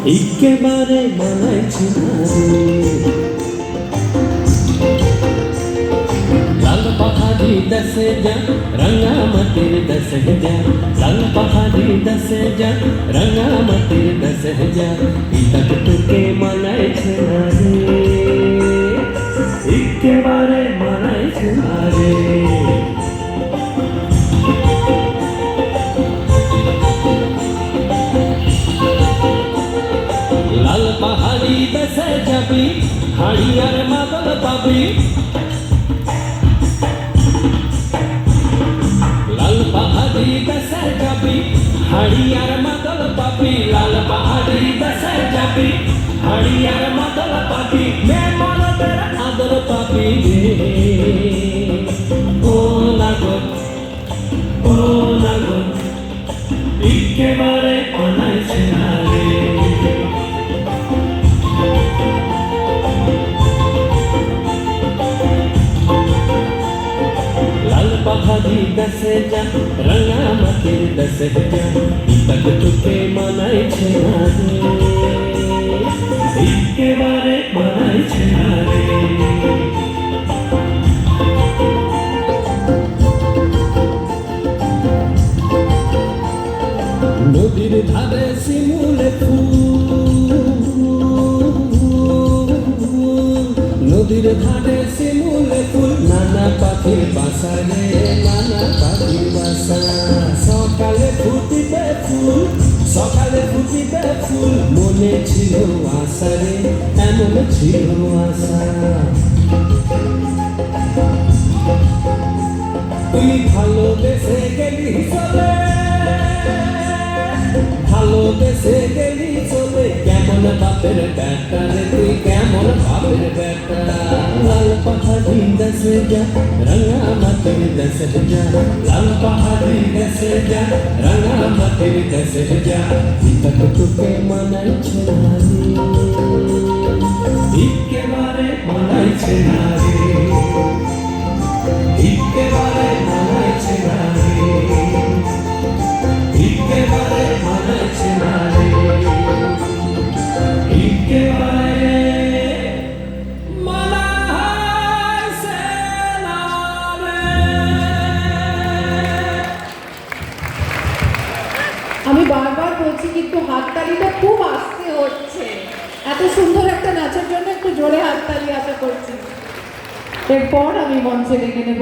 একেবারে মানাইছে না রে। লাল পাহাড়ি দেশে যা রাঙামাটির দেশে যা, লাল পাহাড়ি দেশে যা রাঙামাটির দেশে যা, ইতাক তোকে মানাইছে না রে, একেবারে মানাইছে না রে। লাল পাহাড়ি দেশে যাবি হাড়ি আর মাদল পাবি, লাল পাহাড়ি দেশে যাবি হাড়ি আর মাদল পাবি, লাল পাহাড়ি দেশে যাবি হাড়ি আর মাদল পাবি, মেহমানদের আদর পাবি রে। ও নাগর ও নাগর একেবারে মানাইছে না রে। লাল পাহাড়ি দেশে যা রাঙামাটির দেশে যা, ইতাক তোকে মানাইছে না রে, একেবারে মানাইছে না রে। নদীর ধারে শিমুলে ফুল, নদীর ধারে শিমুলে ফুল, নানা পাখির বাসা রে, নানা পাখির বাসা। সকালে ফুটিবে ফুল, সকালে ফুটিবে ফুল, মনে ছিল আশা রে, এমন ছিল আশা। তুই ভালোবেসে গেলি চলে, ভালোবেসে গেলি চলে, কেমন বাপের বেটা রে তুই, কেমন বাপের বেটা। লাল পাহাড়ি দেশে যা রাঙামাটির দেশে যা, লাল পাহাড়ি দেশে যা রাঙামাটির দেশে যা, ইতাক তোকে মানাইছে না রে, একেবারে মানাইছে না রে, একেবারে মানাইছে না রে, একেবারে মানাইছে না রে, একেবারে মানাইছে না রে। আমি বারবার বলছি কিন্তু হাততালিটা খুব আস্তে হচ্ছে। এত সুন্দর একটা নাচের জন্য একটু জোরে হাততালি আশা করছি। এরপর আমি মঞ্চে ডেকে নেব